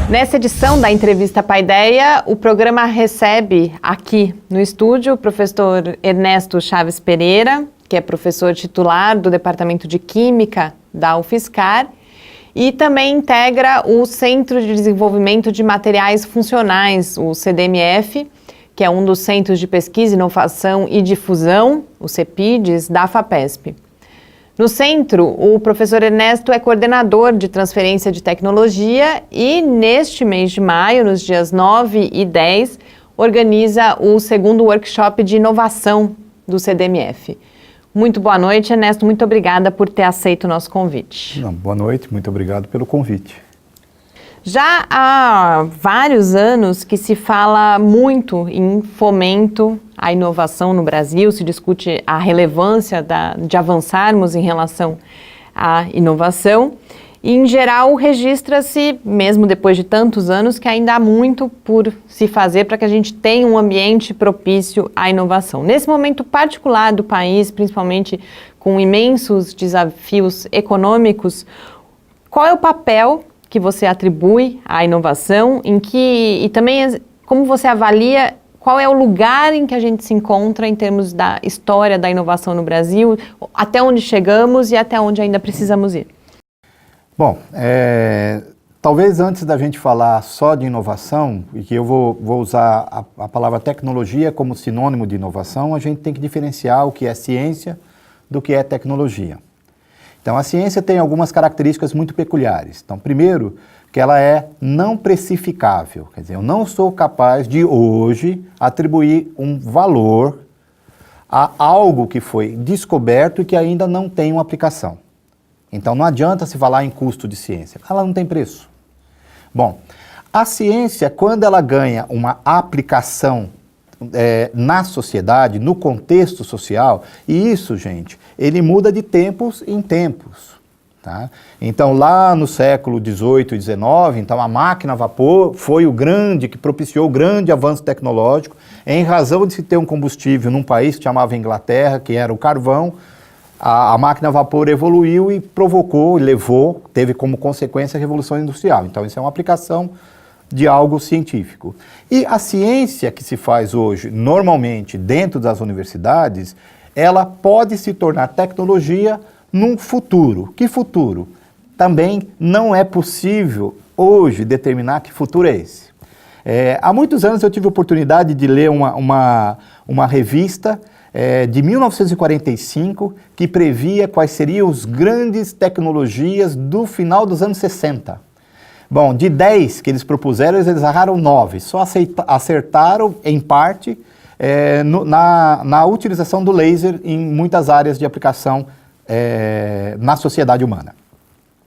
Nessa edição da Entrevista Paideia, o programa recebe aqui no estúdio o professor Ernesto Chaves Pereira, que é professor titular do Departamento de Química da UFSCar e também integra o Centro de Desenvolvimento de Materiais Funcionais, o CDMF, que é um dos Centros de Pesquisa, Inovação e Difusão, o CEPIDES, da FAPESP. No centro, o professor Ernesto é coordenador de transferência de tecnologia e, neste mês de maio, nos dias 9 e 10, organiza o segundo workshop de inovação do CDMF. Muito boa noite, Ernesto. Muito obrigada por ter aceito o nosso convite. Boa noite, muito obrigado pelo convite. Já há vários anos que se fala muito em fomento à inovação no Brasil, se discute a relevância de avançarmos em relação à inovação e, em geral, registra-se, mesmo depois de tantos anos, que ainda há muito por se fazer para que a gente tenha um ambiente propício à inovação. Nesse momento particular do país, principalmente com imensos desafios econômicos, qual é o papel que você atribui à inovação, e também como você avalia qual é o lugar em que a gente se encontra em termos da história da inovação no Brasil, até onde chegamos e até onde ainda precisamos ir? Bom, talvez antes da gente falar só de inovação, e que eu vou usar a palavra tecnologia como sinônimo de inovação, a gente tem que diferenciar o que é ciência do que é tecnologia. Então, a ciência tem algumas características muito peculiares. Então, primeiro, que ela é não precificável. Quer dizer, eu não sou capaz de, hoje, atribuir um valor a algo que foi descoberto e que ainda não tem uma aplicação. Então, não adianta se falar em custo de ciência. Ela não tem preço. Bom, a ciência, quando ela ganha uma aplicação na sociedade, no contexto social, e isso, gente, ele muda de tempos em tempos. Tá? Então, lá no século XVIII e XIX, então, a máquina a vapor foi o grande, que propiciou o grande avanço tecnológico, em razão de se ter um combustível num país que chamava Inglaterra, que era o carvão, a máquina a vapor evoluiu e provocou, teve como consequência a Revolução Industrial. Então, isso é uma aplicação de algo científico. E a ciência que se faz hoje, normalmente, dentro das universidades, ela pode se tornar tecnologia num futuro. Que futuro? Também não é possível, hoje, determinar que futuro é esse. Há muitos anos eu tive a oportunidade de ler uma revista de 1945 que previa quais seriam as grandes tecnologias do final dos anos 60. Bom, de 10 que eles propuseram, eles erraram 9. Só acertaram, em parte, na utilização do laser em muitas áreas de aplicação na sociedade humana.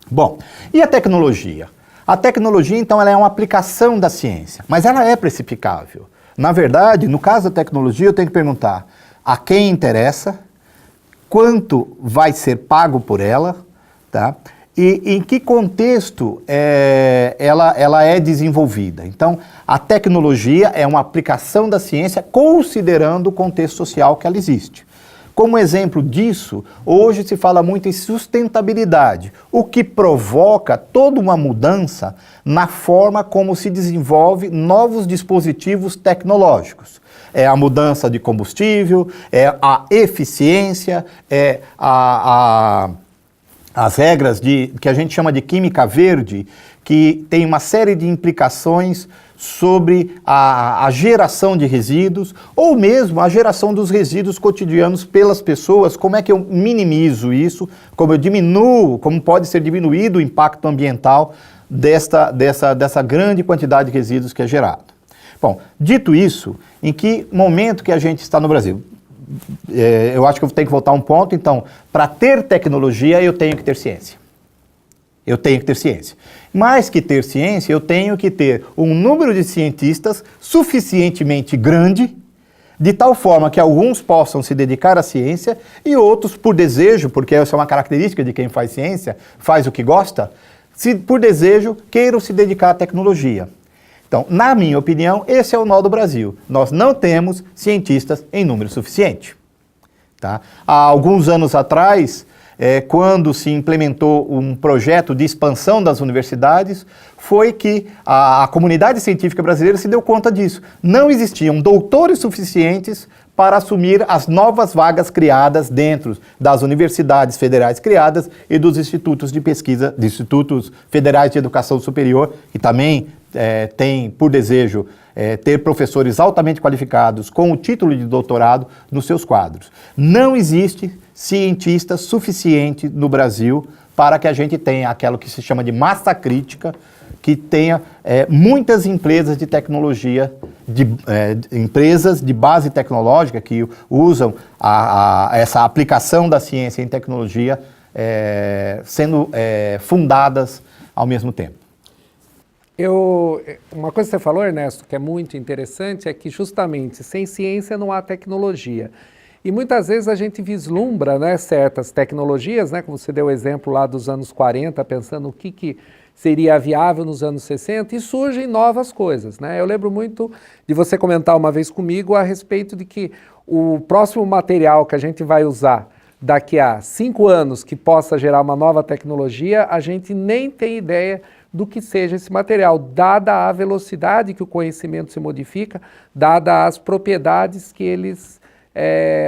Bom, e a tecnologia? A tecnologia, então, ela é uma aplicação da ciência, mas ela é precificável. Na verdade, no caso da tecnologia, eu tenho que perguntar a quem interessa, quanto vai ser pago por ela, tá? E em que contexto ela é desenvolvida. Então, a tecnologia é uma aplicação da ciência considerando o contexto social que ela existe. Como exemplo disso, hoje se fala muito em sustentabilidade, o que provoca toda uma mudança na forma como se desenvolve novos dispositivos tecnológicos. É a mudança de combustível, é a eficiência, é as regras que a gente chama de química verde, que tem uma série de implicações sobre a geração de resíduos, ou mesmo a geração dos resíduos cotidianos pelas pessoas, como é que eu minimizo isso, como eu diminuo, como pode ser diminuído o impacto ambiental dessa grande quantidade de resíduos que é gerado. Bom, dito isso, em que momento que a gente está no Brasil? Eu acho que eu tenho que voltar a um ponto. Então, para ter tecnologia, eu tenho que ter ciência. Eu tenho que ter ciência. Mais que ter ciência, eu tenho que ter um número de cientistas suficientemente grande, de tal forma que alguns possam se dedicar à ciência e outros, por desejo, porque essa é uma característica de quem faz ciência, faz o que gosta, por desejo, queiram se dedicar à tecnologia. Então, na minha opinião, esse é o nó do Brasil. Nós não temos cientistas em número suficiente. Tá? Há alguns anos atrás, quando se implementou um projeto de expansão das universidades, foi que a comunidade científica brasileira se deu conta disso. Não existiam doutores suficientes para assumir as novas vagas criadas dentro das universidades federais criadas e dos institutos de pesquisa, dos institutos federais de educação superior, que também têm por desejo ter professores altamente qualificados com o título de doutorado nos seus quadros. Não existe cientista suficiente no Brasil para que a gente tenha aquilo que se chama de massa crítica, que tenha muitas empresas de tecnologia, empresas de base tecnológica que usam essa aplicação da ciência em tecnologia sendo fundadas ao mesmo tempo. Uma coisa que você falou, Ernesto, que é muito interessante, é que justamente sem ciência não há tecnologia. E muitas vezes a gente vislumbra, né, certas tecnologias, né, como você deu o exemplo lá dos anos 40, pensando o que seria viável nos anos 60, e surgem novas coisas, né? Eu lembro muito de você comentar uma vez comigo a respeito de que o próximo material que a gente vai usar daqui a 5 anos que possa gerar uma nova tecnologia, a gente nem tem ideia do que seja esse material, dada a velocidade que o conhecimento se modifica, dada as propriedades que eles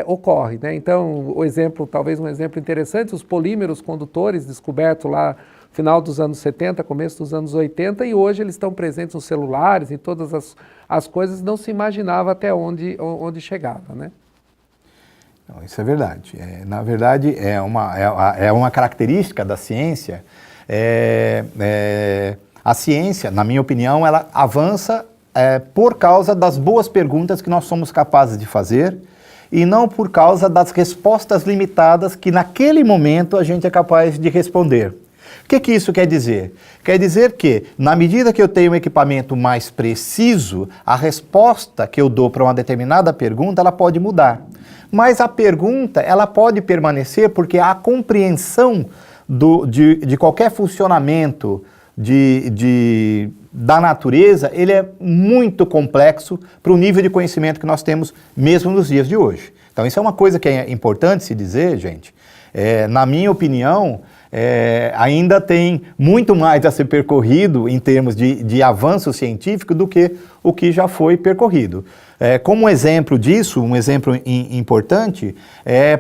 ocorrem, né? Então, talvez um exemplo interessante, os polímeros condutores descobertos lá no final dos anos 70, começo dos anos 80, e hoje eles estão presentes nos celulares, em todas as coisas, não se imaginava até onde chegava, né? Não, isso é verdade. Na verdade, é uma característica da ciência. A ciência, na minha opinião, ela avança por causa das boas perguntas que nós somos capazes de fazer e não por causa das respostas limitadas que naquele momento a gente é capaz de responder. O que isso quer dizer? Quer dizer que, na medida que eu tenho um equipamento mais preciso, a resposta que eu dou para uma determinada pergunta, ela pode mudar. Mas a pergunta, ela pode permanecer porque a compreensão de qualquer funcionamento da natureza, ele é muito complexo para o nível de conhecimento que nós temos mesmo nos dias de hoje. Então, isso é uma coisa que é importante se dizer, gente. Na minha opinião, ainda tem muito mais a ser percorrido em termos de avanço científico do que o que já foi percorrido. Como exemplo disso, um exemplo importante,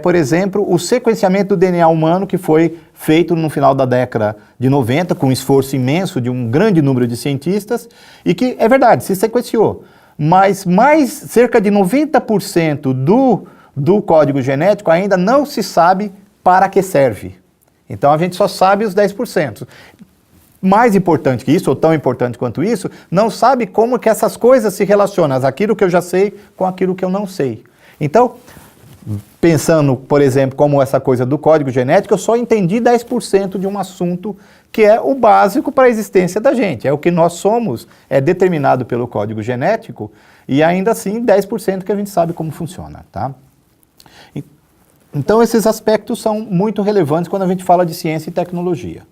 por exemplo, o sequenciamento do DNA humano que foi feito no final da década de 90, com um esforço imenso de um grande número de cientistas, e que, é verdade, se sequenciou, mas cerca de 90% do código genético ainda não se sabe para que serve. Então a gente só sabe os 10%. Mais importante que isso, ou tão importante quanto isso, não sabe como que essas coisas se relacionam, aquilo que eu já sei com aquilo que eu não sei. Então, pensando, por exemplo, como essa coisa do código genético, eu só entendi 10% de um assunto que é o básico para a existência da gente. É o que nós somos, é determinado pelo código genético, e ainda assim 10% que a gente sabe como funciona, tá? Então, esses aspectos são muito relevantes quando a gente fala de ciência e tecnologia.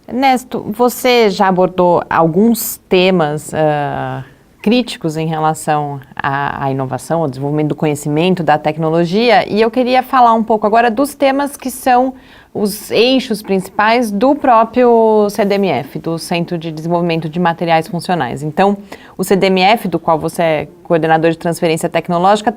Ernesto, você já abordou alguns temas críticos em relação à inovação, ao desenvolvimento do conhecimento, da tecnologia, e eu queria falar um pouco agora dos temas que são os eixos principais do próprio CDMF, do Centro de Desenvolvimento de Materiais Funcionais. Então, o CDMF, do qual você é coordenador de transferência tecnológica,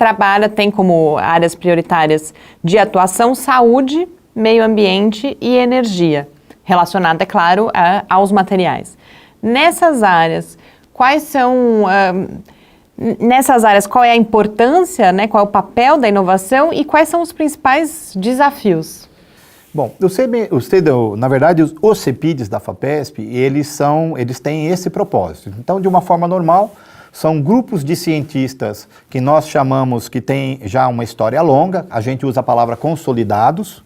tem como áreas prioritárias de atuação saúde, meio ambiente e energia, relacionada, é claro, aos materiais. Nessas áreas, qual é a importância, né, qual é o papel da inovação e quais são os principais desafios? Bom, na verdade, os CEPIDs da FAPESP, eles têm esse propósito. Então, de uma forma normal, são grupos de cientistas que nós chamamos que têm já uma história longa, a gente usa a palavra consolidados,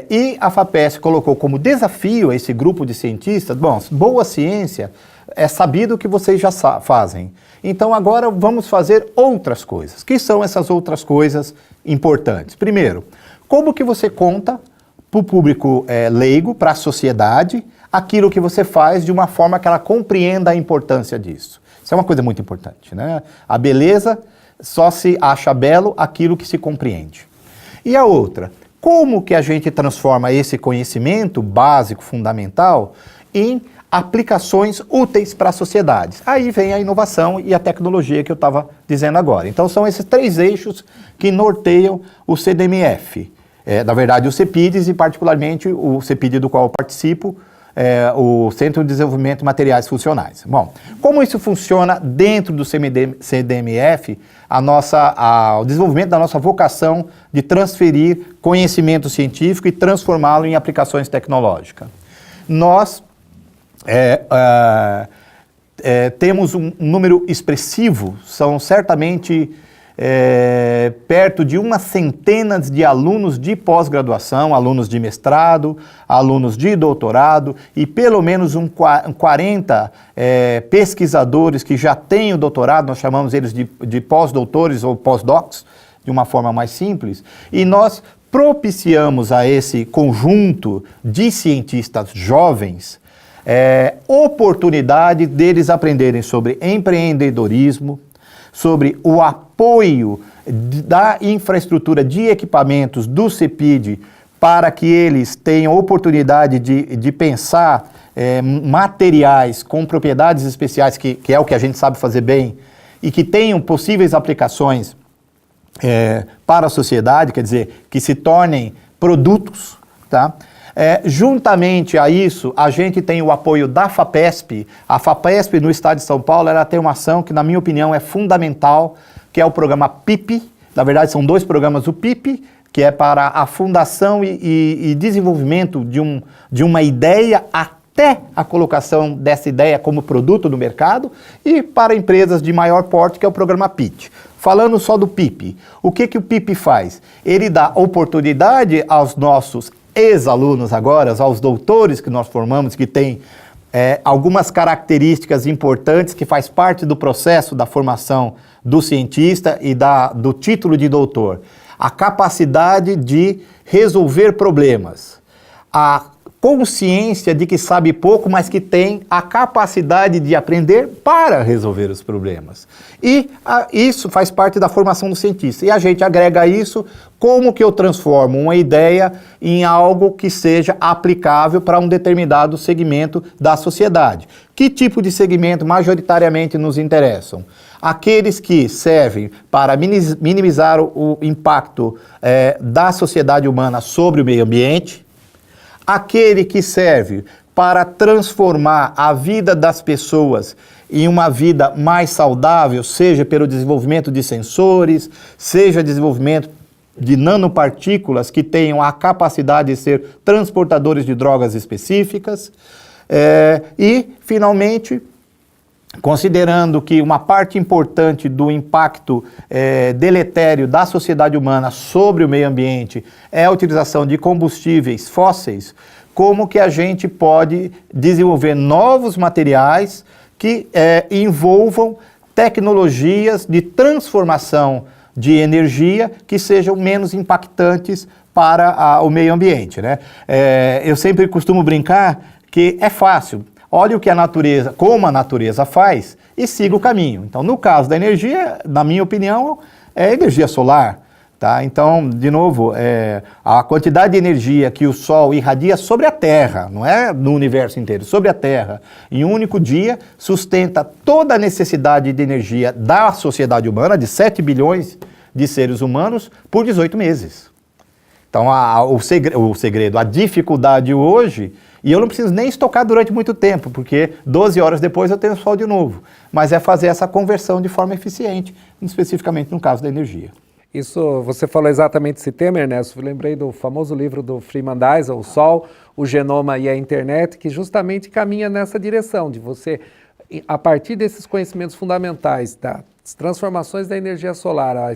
e a FAPESP colocou como desafio esse grupo de cientistas, boa ciência é sabido que vocês já fazem. Então agora vamos fazer outras coisas. Que são essas outras coisas importantes? Primeiro, como que você conta para o público leigo, para a sociedade, aquilo que você faz de uma forma que ela compreenda a importância disso. Isso é uma coisa muito importante, né? A beleza só se acha belo aquilo que se compreende. E a outra, como que a gente transforma esse conhecimento básico, fundamental, em aplicações úteis para a sociedade. Aí vem a inovação e a tecnologia que eu estava dizendo agora. Então são esses 3 eixos que norteiam o CDMF. Na verdade, o CEPIDES e particularmente o CEPID do qual eu participo, o Centro de Desenvolvimento de Materiais Funcionais. Bom, como isso funciona dentro do CDMF, o desenvolvimento da nossa vocação de transferir conhecimento científico e transformá-lo em aplicações tecnológicas. Nós temos um número expressivo, são certamente perto de umas centenas de alunos de pós-graduação, alunos de mestrado, alunos de doutorado e pelo menos 40 pesquisadores que já têm o doutorado, nós chamamos eles de pós-doutores ou pós-docs, de uma forma mais simples, e nós propiciamos a esse conjunto de cientistas jovens oportunidade deles aprenderem sobre empreendedorismo, sobre o apoio da infraestrutura de equipamentos do CEPID para que eles tenham oportunidade de pensar materiais com propriedades especiais, que é o que a gente sabe fazer bem, e que tenham possíveis aplicações para a sociedade, quer dizer, que se tornem produtos, tá? Juntamente a isso, a gente tem o apoio da FAPESP. A FAPESP no estado de São Paulo, ela tem uma ação que, na minha opinião, é fundamental, que é o programa PIP. Na verdade, são 2 programas, o PIP, que é para a fundação e desenvolvimento de uma ideia até a colocação dessa ideia como produto no mercado, e para empresas de maior porte, que é o programa PIT. Falando só do PIP, o que o PIP faz? Ele dá oportunidade aos nossos ex-alunos agora, aos doutores que nós formamos, que têm algumas características importantes que faz parte do processo da formação do cientista e do título de doutor. A capacidade de resolver problemas, a consciência de que sabe pouco, mas que tem a capacidade de aprender para resolver os problemas. E isso faz parte da formação do cientista. E a gente agrega isso, como que eu transformo uma ideia em algo que seja aplicável para um determinado segmento da sociedade. Que tipo de segmento majoritariamente nos interessam? Aqueles que servem para minimizar o impacto da sociedade humana sobre o meio ambiente, aquele que serve para transformar a vida das pessoas em uma vida mais saudável, seja pelo desenvolvimento de sensores, seja desenvolvimento de nanopartículas que tenham a capacidade de ser transportadores de drogas específicas, e, finalmente, considerando que uma parte importante do impacto deletério da sociedade humana sobre o meio ambiente é a utilização de combustíveis fósseis, como que a gente pode desenvolver novos materiais que envolvam tecnologias de transformação de energia que sejam menos impactantes para o meio ambiente, né? Eu sempre costumo brincar que é fácil. Olhe o que como a natureza faz e siga o caminho. Então, no caso da energia, na minha opinião, é energia solar. Tá? Então, de novo, a quantidade de energia que o Sol irradia sobre a Terra, não é no universo inteiro, sobre a Terra, em um único dia, sustenta toda a necessidade de energia da sociedade humana, de 7 bilhões de seres humanos, por 18 meses. Então, o segredo, a dificuldade hoje, e eu não preciso nem estocar durante muito tempo, porque 12 horas depois eu tenho sol de novo, mas é fazer essa conversão de forma eficiente, especificamente no caso da energia. Isso, você falou exatamente esse tema, Ernesto. Eu lembrei do famoso livro do Freeman Dyson, O Sol, o Genoma e a Internet, que justamente caminha nessa direção, de você, a partir desses conhecimentos fundamentais, das transformações da energia solar, a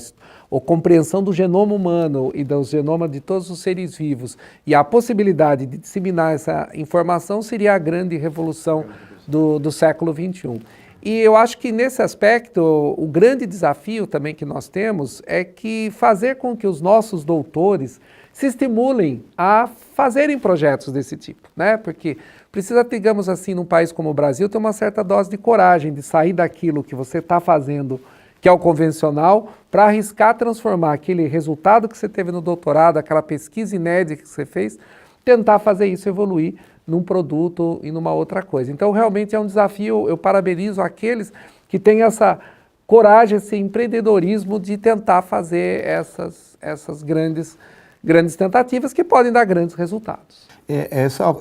compreensão do genoma humano e do genoma de todos os seres vivos, e a possibilidade de disseminar essa informação seria a grande revolução do século XXI. E eu acho que nesse aspecto, o grande desafio também que nós temos é que fazer com que os nossos doutores se estimulem a fazerem projetos desse tipo, né? Porque precisa, digamos assim, num país como o Brasil, ter uma certa dose de coragem de sair daquilo que você está fazendo que é o convencional, para arriscar transformar aquele resultado que você teve no doutorado, aquela pesquisa inédita que você fez, tentar fazer isso evoluir num produto e numa outra coisa. Então, realmente é um desafio, eu parabenizo aqueles que têm essa coragem, esse empreendedorismo de tentar fazer essas grandes tentativas que podem dar grandes resultados.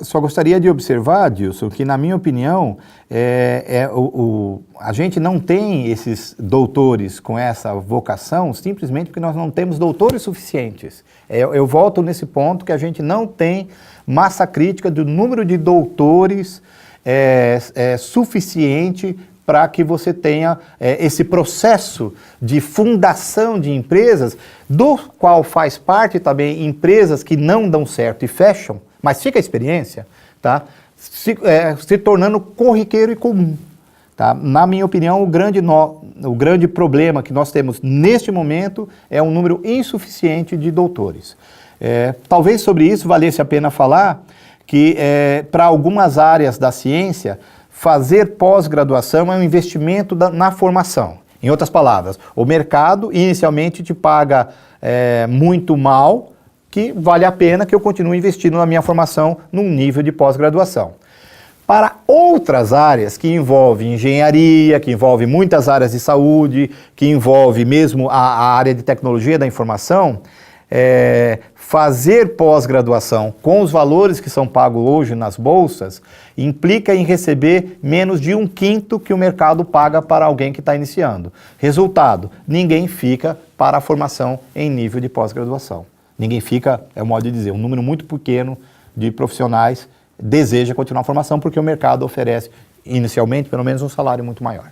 Só gostaria de observar, Dilson, que na minha opinião, a gente não tem esses doutores com essa vocação simplesmente porque nós não temos doutores suficientes. Eu volto nesse ponto que a gente não tem massa crítica do número de doutores suficiente para que você tenha esse processo de fundação de empresas, do qual faz parte também empresas que não dão certo e fecham, mas fica a experiência, tá? Se tornando corriqueiro e comum. Tá? Na minha opinião, o grande problema que nós temos neste momento é um número insuficiente de doutores. Talvez sobre isso valesse a pena falar que para algumas áreas da ciência, fazer pós-graduação é um investimento na formação. Em outras palavras, o mercado inicialmente te paga muito mal, que vale a pena que eu continue investindo na minha formação num nível de pós-graduação. Para outras áreas que envolvem engenharia, que envolvem muitas áreas de saúde, que envolve mesmo a área de tecnologia da informação, fazer pós-graduação com os valores que são pagos hoje nas bolsas implica em receber menos de 1/5 que o mercado paga para alguém que está iniciando. Resultado, ninguém fica para a formação em nível de pós-graduação. Ninguém fica, é o modo de dizer, um número muito pequeno de profissionais deseja continuar a formação porque o mercado oferece, inicialmente, pelo menos um salário muito maior.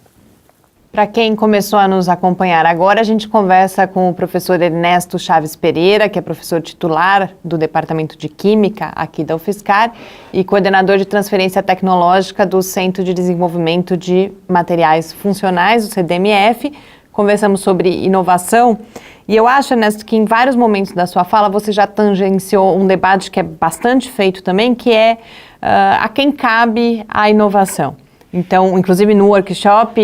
Para quem começou a nos acompanhar agora, a gente conversa com o professor Ernesto Chaves Pereira, que é professor titular do Departamento de Química aqui da UFSCar e coordenador de transferência tecnológica do Centro de Desenvolvimento de Materiais Funcionais, o CDMF. Conversamos sobre inovação e eu acho, Ernesto, que em vários momentos da sua fala você já tangenciou um debate que é bastante feito também, que é a quem cabe a inovação. Então, inclusive no workshop,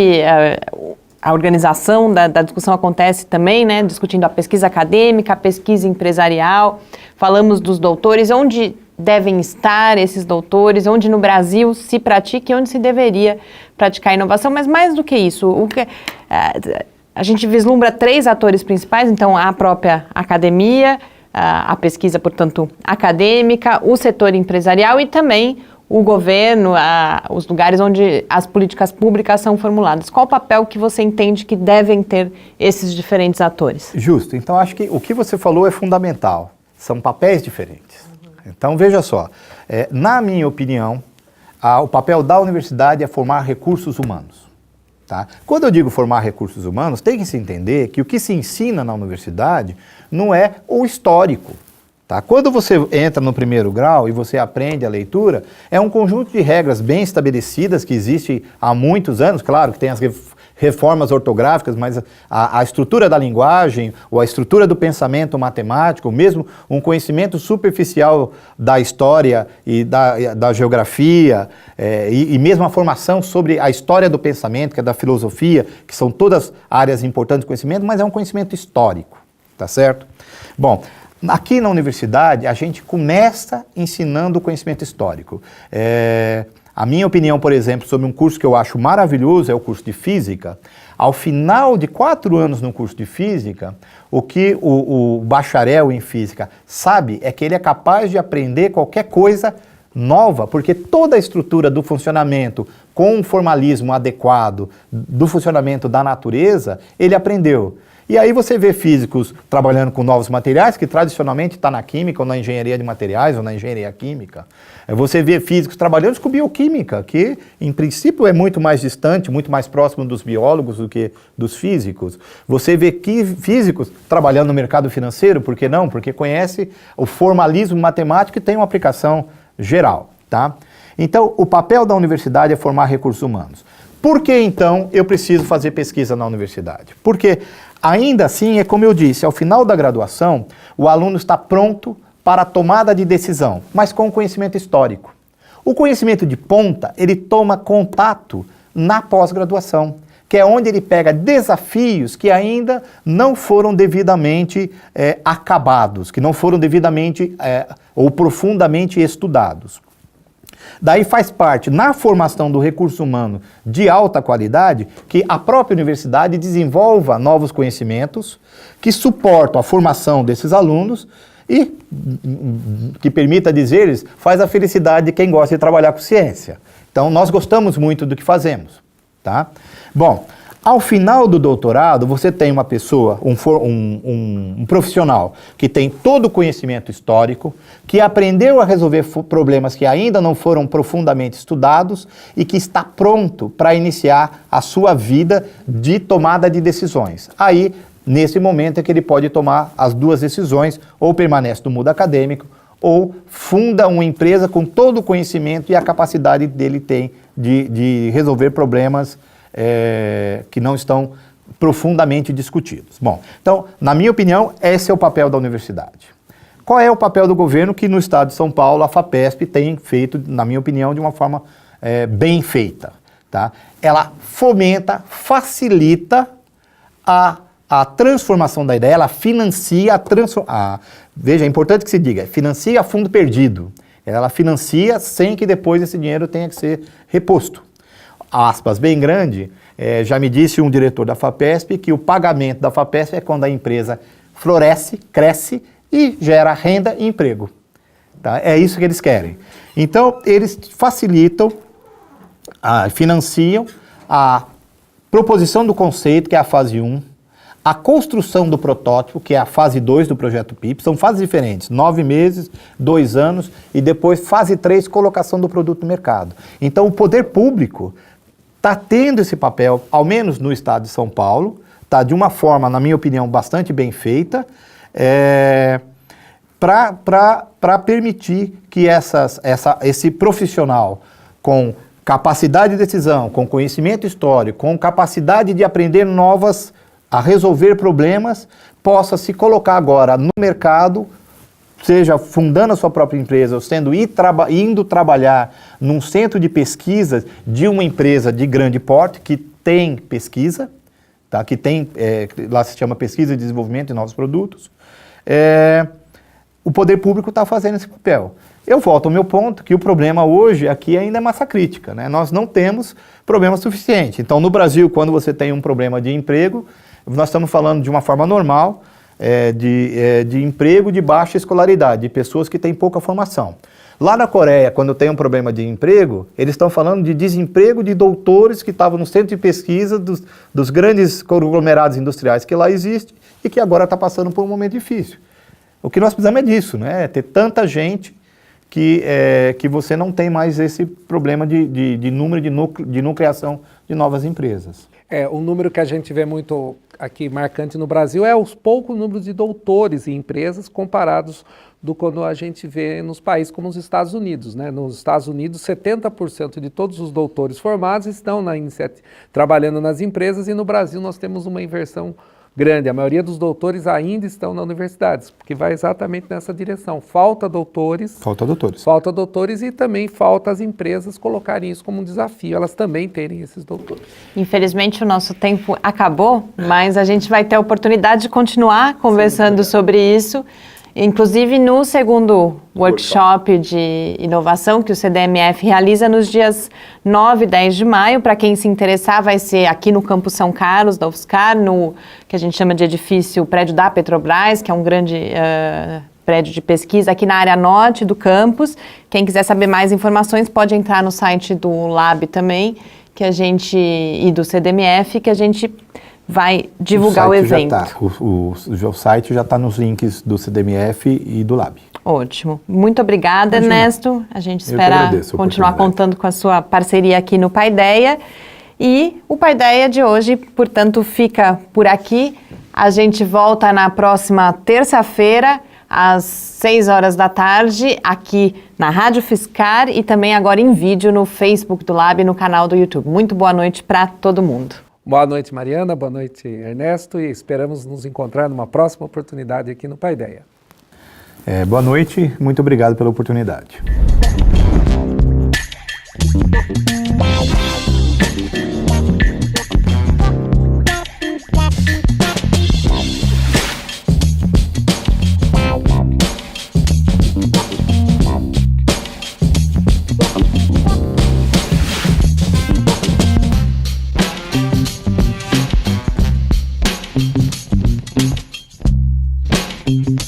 a organização da discussão acontece também, né, discutindo a pesquisa acadêmica, a pesquisa empresarial, falamos dos doutores, onde devem estar esses doutores, onde no Brasil se pratica e onde se deveria praticar a inovação, mas mais do que isso, a gente vislumbra 3 atores principais, então a própria academia, a pesquisa, portanto, acadêmica, o setor empresarial e também o governo, os lugares onde as políticas públicas são formuladas. Qual o papel que você entende que devem ter esses diferentes atores? Justo. Então, acho que o que você falou é fundamental. São papéis diferentes. Então, veja só. Na minha opinião, o papel da universidade é formar recursos humanos. Tá? Quando eu digo formar recursos humanos, tem que se entender que o que se ensina na universidade não é o histórico. Tá? Quando você entra no primeiro grau e você aprende a leitura, é um conjunto de regras bem estabelecidas que existe há muitos anos. Claro que tem as reformas ortográficas, mas a estrutura da linguagem, ou a estrutura do pensamento matemático, mesmo um conhecimento superficial da história e da geografia, e mesmo a formação sobre a história do pensamento, que é da filosofia, que são todas áreas importantes de conhecimento, mas é um conhecimento histórico, tá certo? Bom, aqui na universidade, a gente começa ensinando o conhecimento histórico. A minha opinião, por exemplo, sobre um curso que eu acho maravilhoso é o curso de Física. Ao final de 4 anos no curso de Física, o que o bacharel em Física sabe é que ele é capaz de aprender qualquer coisa nova, porque toda a estrutura do funcionamento com um formalismo adequado do funcionamento da natureza, ele aprendeu. E aí você vê físicos trabalhando com novos materiais, que tradicionalmente está na química, ou na engenharia de materiais, ou na engenharia química. Você vê físicos trabalhando com bioquímica, que em princípio é muito mais distante, muito mais próximo dos biólogos do que dos físicos. Você vê físicos trabalhando no mercado financeiro, por que não? Porque conhece o formalismo matemático e tem uma aplicação geral, tá? Então, o papel da universidade é formar recursos humanos. Por que, então, eu preciso fazer pesquisa na universidade? Porque, ainda assim, é como eu disse, ao final da graduação, o aluno está pronto para a tomada de decisão, mas com conhecimento histórico. O conhecimento de ponta, ele toma contato na pós-graduação. que é onde ele pega desafios que ainda não foram devidamente acabados, que não foram devidamente ou profundamente estudados. Daí faz parte, na formação do recurso humano de alta qualidade, que a própria universidade desenvolva novos conhecimentos que suportam a formação desses alunos e, que permita dizer-lhes, faz a felicidade de quem gosta de trabalhar com ciência. Então, nós gostamos muito do que fazemos, tá? Bom, ao final do doutorado, você tem uma pessoa, um profissional que tem todo o conhecimento histórico, que aprendeu a resolver problemas que ainda não foram profundamente estudados e que está pronto para iniciar a sua vida de tomada de decisões. Aí, nesse momento é que ele pode tomar as duas decisões, ou permanece no mundo acadêmico, ou funda uma empresa com todo o conhecimento e a capacidade dele tem de resolver problemas que não estão profundamente discutidos. Bom, então, na minha opinião, esse é o papel da universidade. Qual é o papel do governo que no estado de São Paulo a FAPESP tem feito, na minha opinião, de uma forma bem feita, tá? Ela fomenta, facilita a transformação da ideia, ela financia a transformação. Veja, é importante que se diga, financia a fundo perdido. Ela financia sem que depois esse dinheiro tenha que ser reposto. Aspas bem grande, já me disse um diretor da FAPESP que o pagamento da FAPESP é quando a empresa floresce, cresce e gera renda e emprego. Tá? É isso que eles querem. Então, eles facilitam, financiam a proposição do conceito, que é a fase 1, a construção do protótipo, que é a fase 2 do projeto PIP, são fases diferentes, 9 meses, 2 anos, e depois fase 3, colocação do produto no mercado. Então, o poder público está tendo esse papel, ao menos no estado de São Paulo, tá, de uma forma, na minha opinião, bastante bem feita, para permitir que esse profissional com capacidade de decisão, com conhecimento histórico, com capacidade de aprender a resolver problemas, possa se colocar agora no mercado, seja fundando a sua própria empresa, ou indo trabalhar num centro de pesquisa de uma empresa de grande porte, que tem pesquisa, tá? Que tem, lá se chama pesquisa e desenvolvimento de novos produtos, o poder público está fazendo esse papel. Eu volto ao meu ponto, que o problema hoje aqui ainda é massa crítica, né? Nós não temos problema suficiente. Então, no Brasil, quando você tem um problema de emprego, nós estamos falando de uma forma normal, de emprego de baixa escolaridade, de pessoas que têm pouca formação. Lá na Coreia, quando tem um problema de emprego, eles estão falando de desemprego de doutores que estavam no centro de pesquisa dos grandes conglomerados industriais que lá existem e que agora está passando por um momento difícil. O que nós precisamos é disso, né? É ter tanta gente que você não tem mais esse problema de número de nucleação de novas empresas. O número que a gente vê muito aqui marcante no Brasil é os poucos números de doutores em empresas comparados do quando a gente vê nos países como os Estados Unidos, né? Nos Estados Unidos, 70% de todos os doutores formados estão trabalhando nas empresas, e no Brasil nós temos uma inversão grande. A maioria dos doutores ainda estão nas universidades, porque vai exatamente nessa direção. Falta doutores. Falta doutores e também falta as empresas colocarem isso como um desafio, elas também terem esses doutores. Infelizmente o nosso tempo acabou, mas a gente vai ter a oportunidade de continuar conversando sobre isso. Inclusive no segundo workshop de inovação que o CDMF realiza nos dias 9 e 10 de maio. Para quem se interessar, vai ser aqui no Campus São Carlos, da UFSCar, no que a gente chama de edifício, o prédio da Petrobras, que é um grande prédio de pesquisa aqui na área norte do campus. Quem quiser saber mais informações pode entrar no site do Lab também, e do CDMF, que a gente vai divulgar o evento. O site já está nos links do CDMF e do Lab. Ótimo. Muito obrigada, Ernesto. A gente espera continuar contando com a sua parceria aqui no Paideia. E o Paideia de hoje, portanto, fica por aqui. A gente volta na próxima terça-feira, às 6 horas da tarde, aqui na Rádio UFSCar e também agora em vídeo no Facebook do Lab e no canal do YouTube. Muito boa noite para todo mundo. Boa noite, Mariana. Boa noite, Ernesto. E esperamos nos encontrar numa próxima oportunidade aqui no Paideia. Boa noite. Muito obrigado pela oportunidade. Música